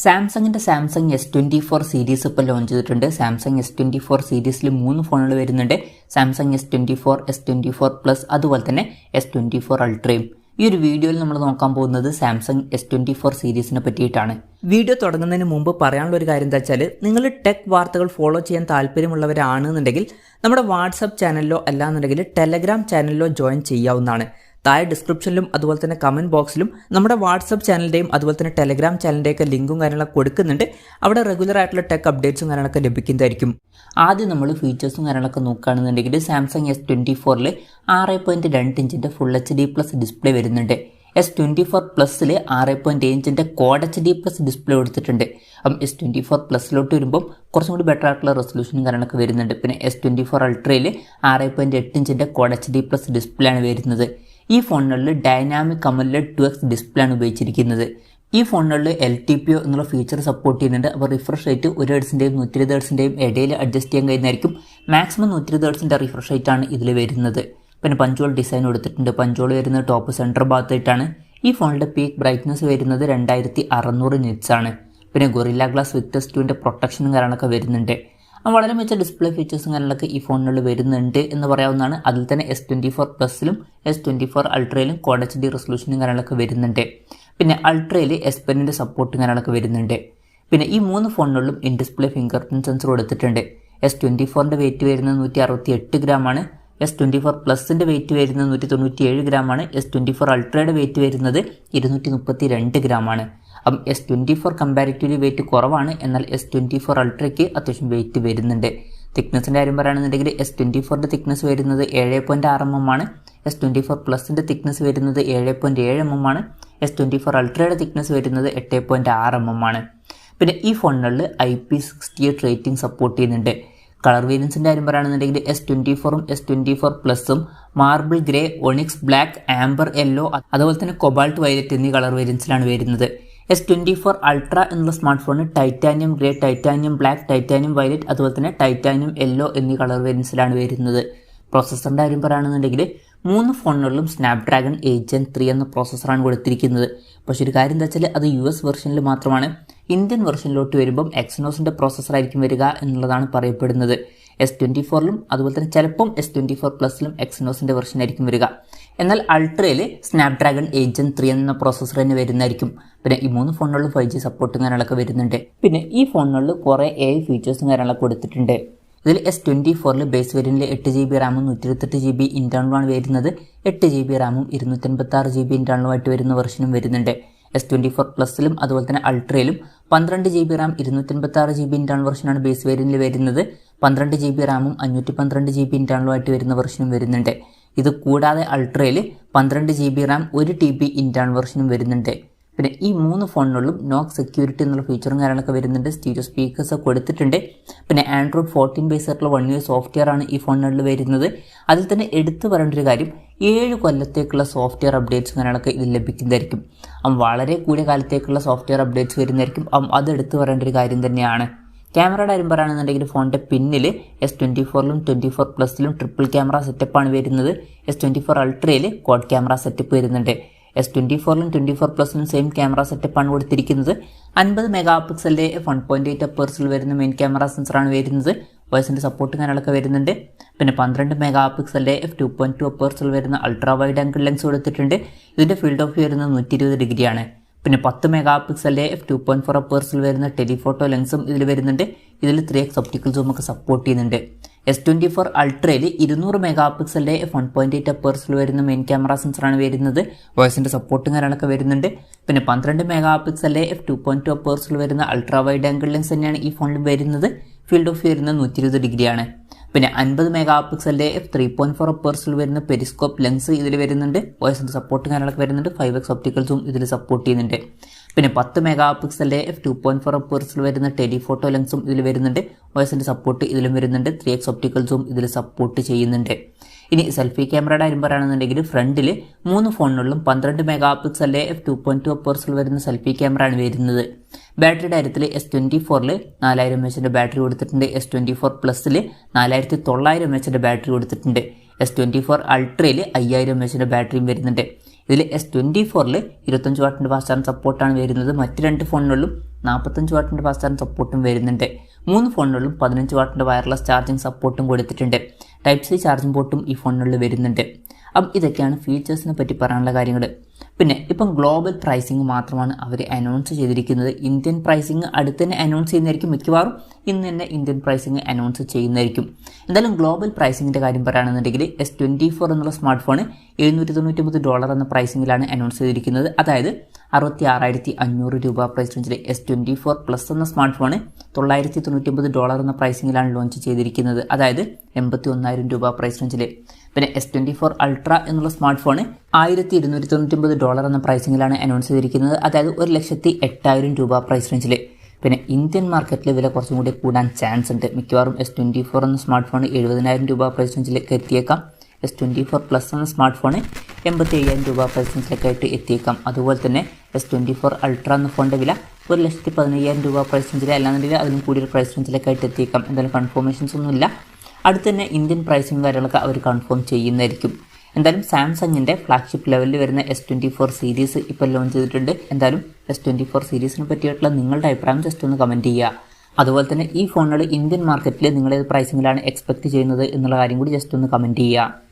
സാംസങ്ങിൻ്റെ Samsung S24 series ഇപ്പോൾ launch ചെയ്തിട്ടുണ്ട്. സാംസങ് S24 സീരീസിൽ 3 ഫോണുകൾ വരുന്നുണ്ട്. സാംസങ് S24, S24 പ്ലസ്, അതുപോലെ തന്നെ S24 അൾട്രയും. ഈ ഒരു വീഡിയോയിൽ നമ്മൾ നോക്കാൻ പോകുന്നത് സാംസങ് S24 സീരീസിനെ പറ്റിയിട്ടാണ്. വീഡിയോ തുടങ്ങുന്നതിന് മുമ്പ് പറയാനുള്ള ഒരു കാര്യം എന്താ വെച്ചാൽ, നിങ്ങൾ ടെക് വാർത്തകൾ ഫോളോ ചെയ്യാൻ താല്പര്യമുള്ളവരാണെന്നുണ്ടെങ്കിൽ നമ്മുടെ വാട്സപ്പ് ചാനലിലോ അല്ലാന്നുണ്ടെങ്കിൽ ടെലഗ്രാം ചാനലിലോ ജോയിൻ ചെയ്യാവുന്നതാണ്. താഴെ ഡിസ്ക്രിപ്ഷനിലും അതുപോലെ തന്നെ കമൻറ്റ് ബോക്സിലും നമ്മുടെ വാട്സപ്പ് ചാനലിൻ്റെയും അതുപോലെ തന്നെ ടെലഗ്രാം ചാനലിൻ്റെയൊക്കെ ലിങ്കും കാര്യങ്ങളൊക്കെ കൊടുക്കുന്നുണ്ട്. അവിടെ റെഗുലർ ആയിട്ടുള്ള ടെക് അപ്ഡേറ്റ്സും കാര്യങ്ങളൊക്കെ ലഭിക്കുന്നതായിരിക്കും. ആദ്യം നമ്മൾ ഫീച്ചേഴ്സും കാര്യങ്ങളൊക്കെ നോക്കുകയാണെന്നുണ്ടെങ്കിൽ സാംസങ് S24 6.2 ഇഞ്ചിൻ്റെ ഫുൾ HD പ്ലസ് ഡിസ്പ്ലേ വരുന്നുണ്ട്. S24 പ്ലസ്സിൽ 6.7 ഇഞ്ചിൻ്റെ ക്വാഡ് HD പ്ലസ് ഡിസ്പ്ലേ കൊടുത്തിട്ടുണ്ട്. അപ്പം S24 പ്ലസ്സിലോട്ട് വരുമ്പം കുറച്ചും കൂടി ബെറ്റർ ആയിട്ടുള്ള റെസൊല്യൂഷനും കാര്യങ്ങളൊക്കെ വരുന്നുണ്ട്. പിന്നെ S24 അൾട്രയിൽ 6.8 ഇഞ്ചിൻ്റെ ക്വാഡ് HD പ്ലസ് ഡിസ്പ്ലേ ആണ് വരുന്നത്. ഈ ഫോണുകളിൽ ഡൈനാമിക് അമോലെഡ് 2x ഡിസ്പ്ലേ ആണ് ഉപയോഗിച്ചിരിക്കുന്നത്. ഈ ഫോണുകളിൽ LTPO എന്നുള്ള ഫീച്ചർ സപ്പോർട്ട് ചെയ്യുന്നുണ്ട്. അപ്പോൾ റിഫ്രഷ് റേറ്റ് 1 ഹെർട്സിൻ്റെയും 120 ഹെർട്സിൻ്റെയും ഇടയിൽ അഡ്ജസ്റ്റ് ചെയ്യാൻ കഴിയുന്നതായിരിക്കും. മാക്സിമം 120 ഹെർട്സിൻ്റെ റിഫ്രഷ് റേറ്റ് ആണ് ഇതിൽ വരുന്നത്. പിന്നെ പഞ്ചോൾ ഡിസൈൻ കൊടുത്തിട്ടുണ്ട്. പഞ്ചോൾ വരുന്നത് ടോപ്പ് സെൻറ്റർ ഭാഗത്തായിട്ടാണ്. ഈ ഫോണിൻ്റെ പീക്ക് ബ്രൈറ്റ്നസ് വരുന്നത് 2600 നിറ്റ്സ് ആണ്. പിന്നെ ഗൊറില്ല ഗ്ലാസ് വിക്ടസ് 2ൻ്റെ പ്രൊട്ടക്ഷനും കാര്യങ്ങളൊക്കെ വരുന്നുണ്ട്. വളരെ മികച്ച ഡിസ്പ്ലേ ഫീച്ചേഴ്സും കാര്യങ്ങളൊക്കെ ഈ ഫോണുകളിൽ വരുന്നുണ്ട് എന്ന് പറയാവുന്നതാണ്. അതിൽ തന്നെ S24 പ്ലസിലും S24 അൾട്രയിലും ക്വാഡ് HD റെസൊല്യൂഷനും കാര്യങ്ങളൊക്കെ വരുന്നുണ്ട്. പിന്നെ അൾട്രയിൽ S Penൻ്റെ സപ്പോർട്ടും കാര്യങ്ങളൊക്കെ വരുന്നുണ്ട്. പിന്നെ ഈ 3 ഫോണുകളിലും in display fingerprint sensor കൊടുത്തിട്ടുണ്ട്. S24ൻ്റെ വെയിറ്റ് വരുന്നത് 168 ഗ്രാമാണ്. S24 പ്ലസിൻ്റെ വെയിറ്റ് വരുന്നത് 197 ഗ്രാമാണ്. S24 അൾട്രയുടെ വെയിറ്റ് വരുന്നത് 232 ഗ്രാമാണ്. അപ്പം S24 കമ്പാരിറ്റീവ്ലി വെയിറ്റ് കുറവാണ്. എന്നാൽ S24 അൾട്രയ്ക്ക് അത്യാവശ്യം വെയിറ്റ് വരുന്നുണ്ട്. തിക്നെസ്സിൻ്റെ കാര്യം പറയുകയാണെന്നുണ്ടെങ്കിൽ S24ൻ്റെ തിക്നെസ് വരുന്നത് 7.6 mm ആണ്. S24 പ്ലസിൻ്റെ തിക്നെസ് വരുന്നത് 7.7 mm ആണ്. S24 അൾട്രയുടെ തിക്നെസ് വരുന്നത് 8.6 mm ആണ്. പിന്നെ ഈ ഫോണുകളിൽ IP68 റേറ്റിംഗ് സപ്പോർട്ട് ചെയ്യുന്നുണ്ട്. കളർ വേരിയൻസിൻ്റെ കാര്യം പറയുകയാണെന്നുണ്ടെങ്കിൽ S24ഉം S24 പ്ലസും marble grey, onyx black, amber yellow, അതുപോലെ തന്നെ കൊബാൾട്ട് വയലറ്റ് എന്നീ കളർ വേരിയൻസിലാണ് വരുന്നത്. S24 അൾട്ര എന്നുള്ള സ്മാർട്ട് ഫോണിന് titanium grey, titanium black, titanium violet, അതുപോലെ തന്നെ ടൈറ്റാനിയം യെല്ലോ എന്നീ കളർ വേരിയൻസിലാണ് വരുന്നത്. പ്രോസസ്സറിൻ്റെ കാര്യം പറയുകയാണെന്നുണ്ടെങ്കിൽ 3 ഫോണുകളിലും സ്നാപ്ഡ്രാഗൺ 8 Gen 3 എന്ന പ്രോസസ്സറാണ് കൊടുത്തിരിക്കുന്നത്. പക്ഷേ ഒരു കാര്യം എന്താ വെച്ചാൽ അത് US വെർഷനിൽ മാത്രമാണ്. ഇന്ത്യൻ വെർഷനിലോട്ട് വരുമ്പം എക്സിനോസിൻ്റെ പ്രോസസ്സറായിരിക്കും വരിക എന്നുള്ളതാണ് പറയപ്പെടുന്നത്. S24ലും അതുപോലെ തന്നെ ചിലപ്പം S24 പ്ലസിലും എക്സിനോസിൻ്റെ വെർഷൻ ആയിരിക്കും വരിക. എന്നാൽ അൾട്രയിൽ സ്നാപ്ഡ്രാഗൺ 8 Gen 3 എന്ന പ്രോസസ്സർ തന്നെ വരുന്നതായിരിക്കും. പിന്നെ ഈ 3 ഫോണുകളിലും 5G സപ്പോർട്ടും കാര്യങ്ങളൊക്കെ വരുന്നുണ്ട്. പിന്നെ ഈ ഫോണുകളിൽ കുറേ AI ഫീച്ചേഴ്സും കാര്യങ്ങളൊക്കെ കൊടുത്തിട്ടുണ്ട്. ഇതിൽ S24 ബേസ് വേരിയൻറ്റിൽ 8GB റാമും 128GB ഇൻറ്റേർണലുമാണ് വരുന്നത്. 8GB റാമും 256GB ഇൻറ്റേർണലുമായിട്ട് വരുന്ന വെർഷനും വരുന്നുണ്ട്. S24 പ്ലസിലും അതുപോലെ തന്നെ അൾട്രയിലും 12GB റാം 256GB ഇൻറ്റേർണൽ വെർഷനാണ് ബേസ് വേരിയൻറ്റിൽ വരുന്നത്. 12GB റാമും 512GB ഇൻറ്റേർണലുമായിട്ട് വരുന്ന വെർഷനും വരുന്നുണ്ട്. ഇത് കൂടാതെ അൾട്രയിൽ 12GB റാം 1TB ഇൻറ്റേർണൽ വെർഷനും വരുന്നുണ്ട്. പിന്നെ ഈ 3 ഫോണുകളിലും നോക്ക് സെക്യൂരിറ്റി എന്നുള്ള ഫീച്ചറും കാര്യങ്ങളൊക്കെ വരുന്നുണ്ട്. സ്റ്റീരിയോ സ്പീക്കേഴ്സ് കൊടുത്തിട്ടുണ്ട്. പിന്നെ Android 14 ബേസ് ആയിട്ടുള്ള 1 year സോഫ്റ്റ്വെയർ ആണ് ഈ ഫോണുകളിൽ വരുന്നത്. അതിൽ തന്നെ എടുത്തു പറയേണ്ട ഒരു കാര്യം, 7 കൊല്ലത്തേക്കുള്ള സോഫ്റ്റ്വെയർ അപ്ഡേറ്റ്സും കാര്യങ്ങളൊക്കെ ഇതിൽ ലഭിക്കുന്നതായിരിക്കും. വളരെ കൂടിയ കാലത്തേക്കുള്ള സോഫ്റ്റ്വെയർ അപ്ഡേറ്റ്സ് വരുന്നതായിരിക്കും. അത് എടുത്തു പറയേണ്ട ഒരു കാര്യം തന്നെയാണ്. ക്യാമറയുടെ കാര്യം പറയുകയാണെന്നുണ്ടെങ്കിൽ ഫോണിൻ്റെ പിന്നിൽ S24ലും 24 പ്ലസിലും ട്രിപ്പിൾ ക്യാമറ സെറ്റപ്പാണ് വരുന്നത്. S24 അൾട്രയിൽ ക്വാഡ് ക്യാമറ സെറ്റപ്പ് വരുന്നുണ്ട്. S24ലും 24 പ്ലസിലും സെയിം ക്യാമറ സെറ്റപ്പാണ് കൊടുത്തിരിക്കുന്നത്. 50 മെഗാപിക്സലിൻ്റെ f1.8 അപ്പേഴ്സിൽ വരുന്ന മെയിൻ ക്യാമറ സെൻസറാണ് വരുന്നത്. വോയിസിൻ്റെ സപ്പോർട്ടും കാര്യങ്ങളൊക്കെ വരുന്നുണ്ട്. പിന്നെ 12 മെഗാപിക്സലിൻ്റെ f2.2 അപ്പേഴ്സിൽ വരുന്ന അൾട്രാ വൈഡ് ആംഗിൾ ലെൻസ് കൊടുത്തിട്ടുണ്ട്. ഇതിൻ്റെ ഫീൽഡ് ഓഫ് വ്യൂ വരുന്നത് 120 ഡിഗ്രിയാണ്. പിന്നെ 10 മെഗാപിക്സലിൻ്റെ f2.4 അപ്പേഴ്സിൽ വരുന്ന ടെലിഫോട്ടോ ലെൻസും ഇതിൽ വരുന്നുണ്ട്. ഇതിൽ 3x ഒപ്റ്റിക്കൽ സൂം ഒക്കെ സപ്പോർട്ട് ചെയ്യുന്നുണ്ട്. S24 അൾട്രയിൽ 200 മെഗാപിക്സലിൻ്റെ f1.8 അപ്പേഴ്സിൽ വരുന്ന മെയിൻ ക്യാമറ സെൻസറാണ് വരുന്നത്. വോയിസിൻ്റെ സപ്പോർട്ടും കാര്യങ്ങളൊക്കെ വരുന്നുണ്ട്. പിന്നെ 12 മെഗാപിക്സലിൻ്റെ f2.2 അപ്പേഴ്സിൽ വരുന്ന അൾട്രാ വൈഡ് ആംഗിൾ ലെൻസ് തന്നെയാണ് ഈ ഫോണിൽ വരുന്നത്. ഫീൽഡ് ഓഫ് വ്യൂ വരുന്നത് 120 ഡിഗ്രിയാണ്. പിന്നെ 50 മെഗാപിക്സലിൻ്റെ f3.4 അപ്പേഴ്സിൽ വരുന്ന പെരിസ്കോപ്പ് ലെൻസ് ഇതിൽ വരുന്നുണ്ട്. വോയിസിൻ്റെ സപ്പോർട്ടും കാര്യങ്ങളൊക്കെ വരുന്നുണ്ട്. 5x ഒപ്റ്റിക്കൽ സൂം ഇതിൽ സപ്പോർട്ട് ചെയ്യുന്നുണ്ട്. പിന്നെ 10 മെഗാപിക്സലിൻ്റെ f2.4 അപ്പേഴ്സിൽ വരുന്ന ടെലിഫോട്ടോ ലെൻസും ഇതിൽ വരുന്നുണ്ട്. വോയിസിൻ്റെ സപ്പോർട്ട് ഇതിലും വരുന്നുണ്ട്. 3x ഒപ്റ്റിക്കൽ സൂം ഇതിൽ സപ്പോർട്ട് ചെയ്യുന്നുണ്ട്. ഇനി സെൽഫി ക്യാമറയുടെ കാര്യം പറയുകയാണെന്നുണ്ടെങ്കിൽ ഫ്രണ്ടിൽ 3 ഫോണുകളിലും 12 മെഗാപിക്സലിൻ്റെ f2.2 അപ്പേഴ്സിൽ വരുന്ന സെൽഫി ക്യാമറ ആണ് വരുന്നത്. ബാറ്ററിയുടെ കാര്യത്തിൽ S24ൽ 4000 mAh ബാറ്ററി കൊടുത്തിട്ടുണ്ട്. S24 പ്ലസിൽ 4900 mAh ബാറ്ററി കൊടുത്തിട്ടുണ്ട്. S24 അൾട്രയിൽ 5000 mAh ബാറ്ററിയും വരുന്നുണ്ട്. ഇതിൽ S24ൽ 25 വാട്ടിൻ്റെ ഫാസ്റ്റ് ചാർജ് സപ്പോർട്ടാണ് വരുന്നത്. മറ്റ് 2 ഫോണുകളിലും 45 വാട്ടിൻ്റെ ഫാസ്റ്റ് ചാർജിങ് സപ്പോർട്ടും വരുന്നുണ്ട്. 3 ഫോണുകളിലും 15 വാട്ടിൻ്റെ വയർലെസ് ചാർജിങ് സപ്പോർട്ടും കൊടുത്തിട്ടുണ്ട്. ടൈപ്പ് സി ചാർജിംഗ് പോർട്ടും ഈ ഫോണുകളിൽ വരുന്നുണ്ട്. അപ്പം ഇതൊക്കെയാണ് ഫീച്ചേഴ്സിനെ പറ്റി പറയാനുള്ള കാര്യങ്ങൾ. പിന്നെ ഇപ്പം ഗ്ലോബൽ പ്രൈസിങ് മാത്രമാണ് അവർ അനൗൺസ് ചെയ്തിരിക്കുന്നത്. ഇന്ത്യൻ പ്രൈസിങ് അടുത്ത് തന്നെ അനൗൺസ് ചെയ്യുന്നതായിരിക്കും. മിക്കവാറും ഇന്ന് തന്നെ ഇന്ത്യൻ പ്രൈസിങ് അനൗൺസ് ചെയ്യുന്നതായിരിക്കും. എന്തായാലും ഗ്ലോബൽ പ്രൈസിങ്ങിൻ്റെ കാര്യം പറയുകയാണെന്നുണ്ടെങ്കിൽ S24 എന്നുള്ള സ്മാർട്ട് ഫോൺ $799 എന്ന പ്രൈസിങ്ങിലാണ് അനൗൺസ് ചെയ്തിരിക്കുന്നത്. അതായത് 66,500 രൂപ പ്രൈസ് റേഞ്ചിൽ. S24 പ്ലസ് എന്ന സ്മാർട്ട് ഫോൺ $999 എന്ന പ്രൈസിങ്ങിലാണ് ലോഞ്ച് ചെയ്തിരിക്കുന്നത്. അതായത് 81,000 രൂപ പ്രൈസ് റേഞ്ചിൽ. പിന്നെ S24 അൾട്ര എന്നുള്ള സ്മാർട്ട് ഫോൺ $1,299 എന്ന പ്രൈസിങ്ങിലാണ് അനൗൺസ് ചെയ്തിരിക്കുന്നത്. അതായത് 1,08,000 രൂപ പ്രൈസ് റേഞ്ചിൽ. പിന്നെ ഇന്ത്യൻ മാർക്കറ്റിൽ വില കുറച്ചും കൂടി കൂടാൻ ചാൻസ് ഉണ്ട്. മിക്കവാറും S24 എന്ന സ്മാർട്ട് ഫോൺ 70,000 രൂപ പ്രൈസ് റേഞ്ചിലേക്ക് എത്തിയേക്കാം. S24 പ്ലസ് എന്ന സ്മാർട്ട് ഫോൺ 85,000 രൂപ പ്രൈസ് റേഞ്ചിലേക്ക് ആയിട്ട് എത്തിയേക്കാം. അതുപോലെ തന്നെ S24 അൾട്ര എന്ന ഫോണിൻ്റെ വില 1,15,000 രൂപ പ്രൈസ് റേഞ്ചിൽ, അല്ലാന്നുണ്ടെങ്കിൽ അതിനും കൂടിയൊരു പ്രൈസ് റേഞ്ചിലേക്ക് ആയിട്ട് എത്തിയേക്കാം. എന്തായാലും കൺഫർമേഷൻസ് ഒന്നുമില്ല. അടുത്ത് തന്നെ ഇന്ത്യൻ പ്രൈസിങ് കാര്യങ്ങളൊക്കെ അവർ കൺഫേം ചെയ്യുന്നതായിരിക്കും. എന്തായാലും സാംസങ്ങിൻ്റെ ഫ്ലാഗ്ഷിപ്പ് ലെവലിൽ വരുന്ന S24 സീരീസ് ഇപ്പോൾ ലോഞ്ച് ചെയ്തിട്ടുണ്ട്. എന്തായാലും S24 സീരീസിനെ പറ്റിയിട്ടുള്ള നിങ്ങളുടെ അഭിപ്രായം ജസ്റ്റ് ഒന്ന് കമൻറ്റ് ചെയ്യുക. അതുപോലെ തന്നെ ഈ ഫോണുകൾ ഇന്ത്യൻ മാർക്കറ്റിൽ നിങ്ങളേത് പ്രൈസിങ്ങിലാണ് എക്സ്പെക്ട് ചെയ്യുന്നത് എന്നുള്ള കാര്യം കൂടി ജസ്റ്റ് ഒന്ന് കമൻറ്റ് ചെയ്യുക.